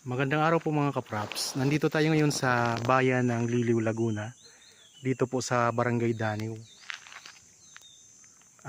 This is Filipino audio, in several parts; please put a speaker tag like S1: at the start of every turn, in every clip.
S1: Magandang araw po mga kapraps. Nandito tayo ngayon sa bayan ng Liliw, Laguna. Dito po sa Barangay Daniw.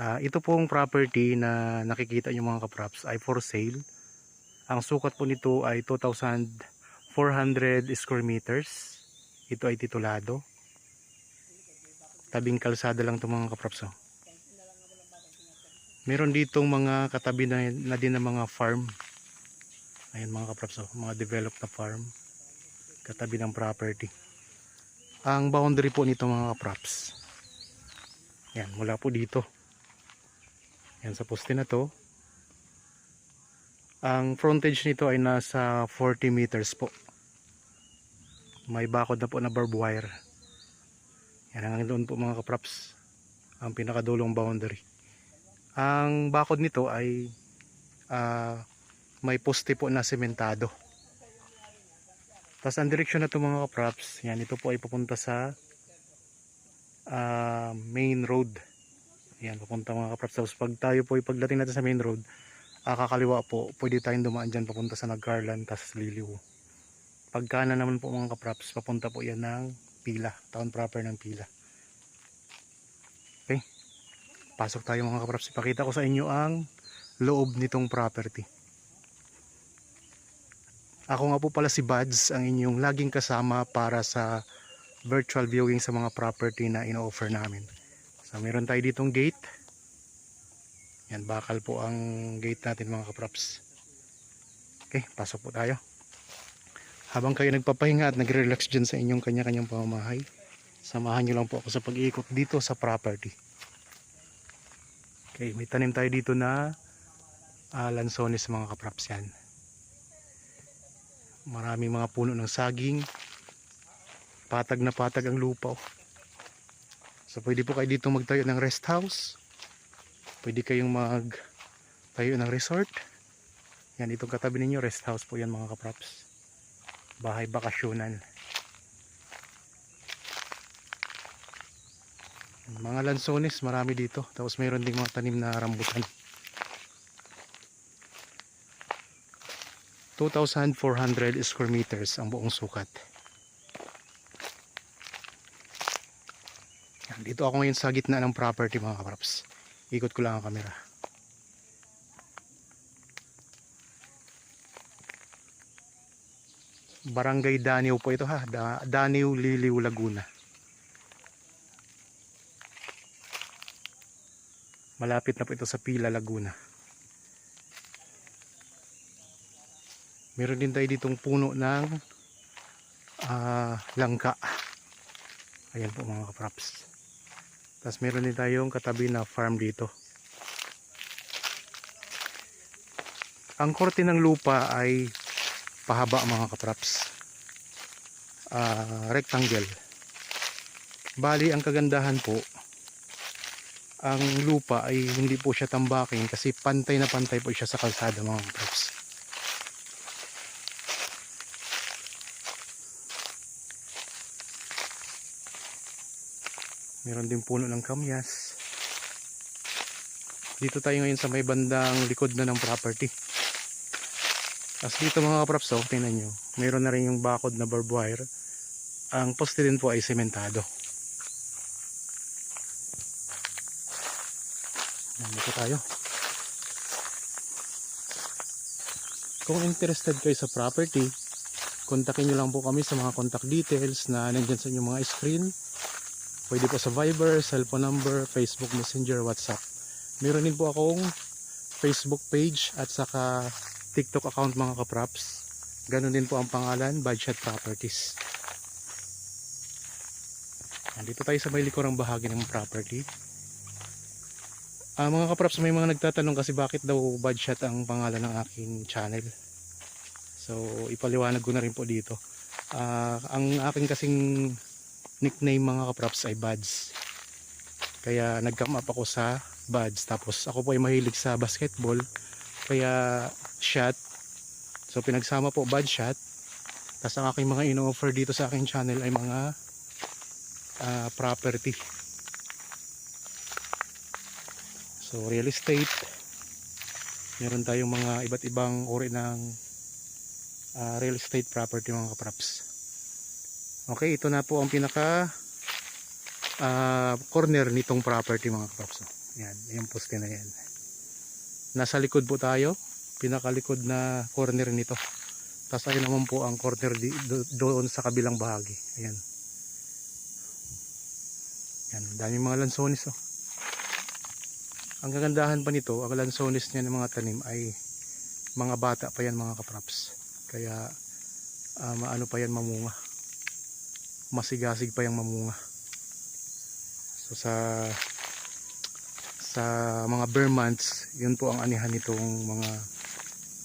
S1: Ito pong property na nakikita nyo mga kapraps ay for sale. Ang sukat po nito ay 2,400 square meters. Ito ay titulado. Tabing kalsada lang ito mga kapraps. Meron ditong mga katabi na din ng mga farm. Ayan mga kapraps, mga developed na farm. Katabi ng property. Ang boundary po nito mga kapraps, yan, mula po dito, yan sa poste na to. Ang frontage nito ay nasa 40 meters po. May bakod na po na barbed wire. Yan hanggang doon po mga kapraps, ang pinakadulong boundary. Ang bakod nito ay may poste po na sementado. Tapos ang direksyon na to mga kapraps, yan, ito po ay papunta sa main road. Yan, papunta mga kapraps. Tapos pag tayo po ay pagdating natin sa main road, kakaliwa po, pwede tayong dumaan dyan papunta sa Nagcarlan, tas Liliw. Pagkana naman po mga kapraps, papunta po yan ng Pila, town proper ng Pila. Okay, pasok tayo mga kapraps. Ipakita ko sa inyo ang loob nitong property. Ako nga po pala si Buds, ang inyong laging kasama para sa virtual viewing sa mga property na ino-offer namin. So meron tayo ditong gate. Yan, bakal po ang gate natin mga kapraps. Okay, pasok po tayo. Habang kayo nagpapahinga at nagre-relax dyan sa inyong kanya-kanyang pamamahay, samahan nyo lang po ako sa pag-iikot dito sa property. Okay, may tanim tayo dito na lansones mga kapraps yan. Maraming mga puno ng saging. Patag na patag ang lupa. So pwede po kayo dito magtayo ng rest house. Pwede kayong magtayo ng resort. Yan, itong katabi ninyo, rest house po yan mga kapraps. Bahay bakasyonan. Mga lansones, marami dito. Tapos mayroon ding mga tanim na rambutan. 2,400 square meters ang buong sukat. Yan, dito ako ngayon sa gitna ng property mga kapraps. Ikot ko lang ang camera. Barangay Daniw po ito ha. Daniw, Liliw, Laguna. Malapit na po ito sa Pila, Laguna. Meron din tayo ditong puno ng langka. Ayan po mga kapraps. Tapos meron din tayong katabi na farm dito. Ang korte ng lupa ay pahaba mga kapraps. Rectangle. Bali ang kagandahan po, ang lupa ay hindi po siya tambaking kasi pantay na pantay po siya sa kalsada mga kapraps. Meron din puno ng kamyas. Dito tayo ngayon sa may bandang likod na ng property. As dito mga kapraps, tingnan nyo, meron na rin yung bakod na barbed wire. Ang poste din po ay sementado. Dito tayo. Kung interested kayo sa property, kontakin nyo lang po kami sa mga contact details na nandyan sa inyong mga screen. Pwede po sa Viber, cellphone number, Facebook Messenger, WhatsApp. Meron din po akong Facebook page at saka TikTok account mga kapraps. Ganun din po ang pangalan, Budget Properties. Nandito tayo sa may likurang bahagi ng property. Mga kapraps, may mga nagtatanong kasi bakit daw Budget ang pangalan ng aking channel. So ipaliwanag ko na rin po dito. Ang aking kasing nickname mga kapraps ay Buds. Kaya nag-come up ako sa Buds. Tapos ako po ay mahilig sa basketball. Kaya shot. So pinagsama po Bud Shot. Tapos ang aking mga ino-offer dito sa aking channel ay mga property. So real estate. Meron tayong mga iba't ibang uri ng real estate property mga kapraps. Okay, ito na po ang pinaka corner nitong property mga kapraps. Yan, yung poste na yan. Nasa likod po tayo, pinakalikod na corner nito. Tapos ayun naman po ang corner doon sa kabilang bahagi. Ayan. Yan, daming mga lansones oh. Ang kagandahan pa nito, ang lansones niya ng mga tanim ay mga bata pa yan mga kapraps. Kaya maano pa yan mamunga. Masigasig pa yung mamunga. So sa mga bare months, yun po ang anihan nitong mga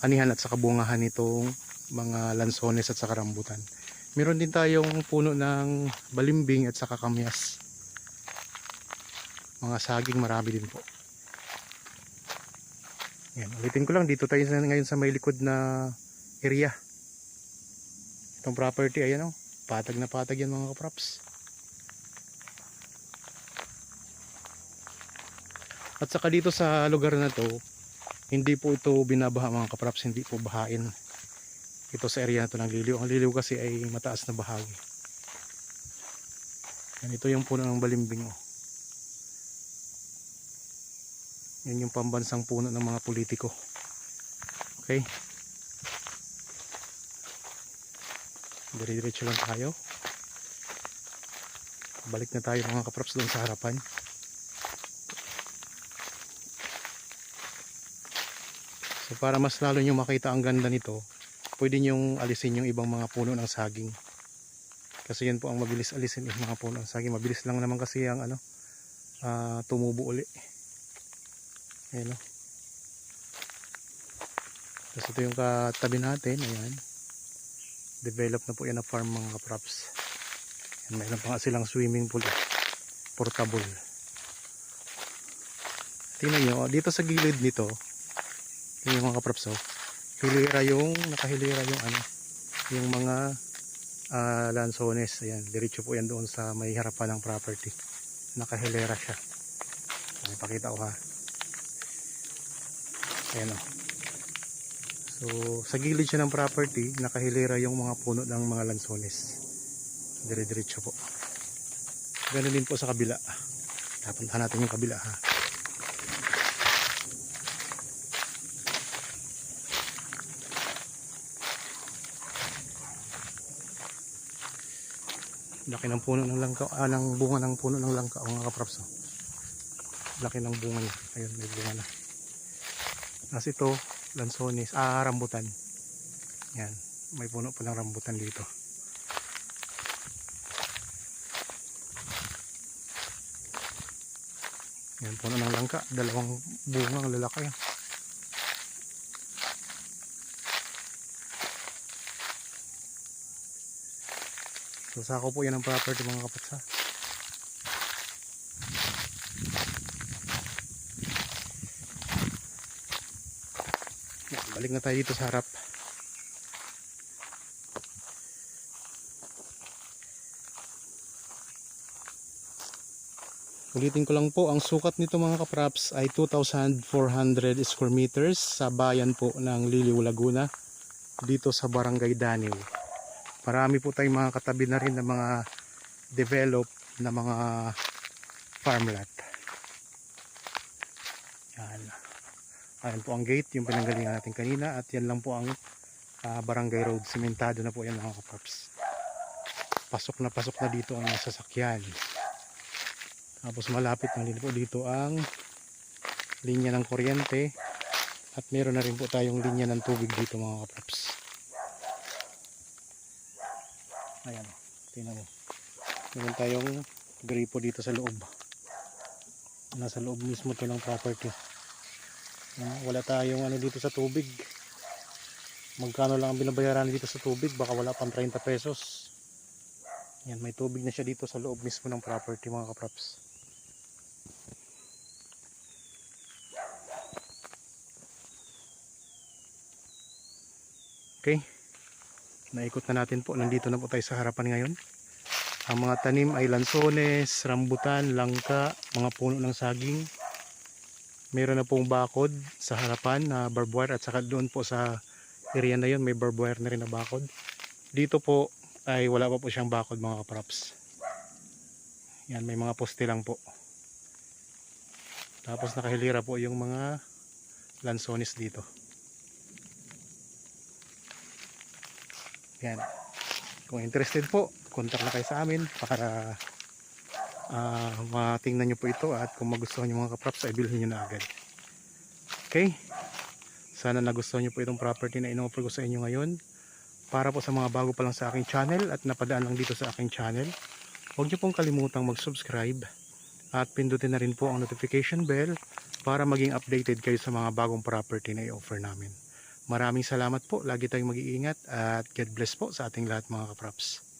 S1: anihan at saka bungahan nitong mga lansones at saka rambutan. Meron din tayong puno ng balimbing at saka kamyas. Mga saging marami din po. Yan, ulitin ko lang, dito tayo ngayon sa may likod na area. Itong property, ayan o, patag na patag yan mga kapraps. At saka dito sa lugar na to, hindi po ito binabaha mga kapraps, hindi po bahain. Ito sa area na to ng liliw. Ang liliw kasi ay mataas na bahagi. Yan, ito yung puno ng balimbing oh. Yan yung pambansang puno ng mga politiko. Okay. Dire-diretso lang tayo. Balik na tayo mga kapraps doon sa harapan. So para mas lalo nyo makita ang ganda nito, pwede nyong alisin yung ibang mga puno ng saging. Kasi yan po ang mabilis alisin yung mga puno ng saging. Mabilis lang naman kasi ang tumubo uli. Ayan o. Tapos ito yung katabi natin. Ayan. Develop na po yan na farm mga kapraps. Ayan, mayroon pa nga silang swimming pool. Portable. Tingnan nyo. Dito sa gilid nito, yung mga kapraps oh, nakahilira yung mga lansones. Ayan, diretso po yan doon sa may harapan ng property. Nakahilera siya. Ayan, pakita ko ha. Ayan o. So sa gilid siya ng property, nakahilera yung mga puno ng mga lansones. Dire-diretso po. Ganun din po sa kabila. Tapuntahan natin yung kabila ha. Laki ng puno ng langka, ng bunga ng puno ng langka mga kapraps. Laki ng bunga niya. Ayun, may bunga na. Tapos ito, lansones, rambutan. Yan, may puno pa ng rambutan dito. Yan, puno ng langka, dalawang bunga ang lalaki. So sako po yan ang property mga kapatsa. Yan, balik na tayo dito sa harap. Ulitin ko lang po, ang sukat nito mga kapraps ay 2,400 square meters sa bayan po ng Liliw, Laguna, dito sa Barangay Daniw. Marami po tayong mga katabi na rin ng mga develop na mga farmland. Yan. Ayan po ang gate, yung pinanggalingan natin kanina, at yan lang po ang barangay road. Sementado na po yan mga kapraps. Pasok na dito ang sasakyan. Tapos malapit na din po dito ang linya ng kuryente, at meron na rin po tayong linya ng tubig dito mga kapraps. Ayan, tingnan mo. Meron tayong gripo dito sa loob. Nasa loob mismo to ng property. Wala tayong dito sa tubig. Magkano lang ang binabayaran dito sa tubig? Baka wala pang 30 pesos. Yan, may tubig na siya dito sa loob mismo ng property mga kapraps. Okay. Naikot na natin po. Nandito na po tayo sa harapan ngayon. Ang mga tanim ay lansones, rambutan, langka, mga puno ng saging. Meron na pong bakod sa harapan na barbed wire, at saka doon po sa area na yun may barbed wire na rin na bakod. Dito po ay wala pa po siyang bakod mga kaprops. Yan, may mga poste lang po. Tapos nakahilira po yung mga lansones dito. Yan. Kung interested po, contact na kayo sa amin para matingnan nyo po ito, at kung magustuhan nyo mga kaprops ay bilhin nyo na agad. Okay? Sana nagustuhan nyo po itong property na in-offer ko sa inyo ngayon. Para po sa mga bago pa lang sa aking channel at napadaan lang dito sa aking channel, huwag nyo pong kalimutang mag-subscribe at pindutin na rin po ang notification bell para maging updated kayo sa mga bagong property na i-offer namin. Maraming salamat po. Lagi tayong mag-iingat at God bless po sa ating lahat mga kaprops.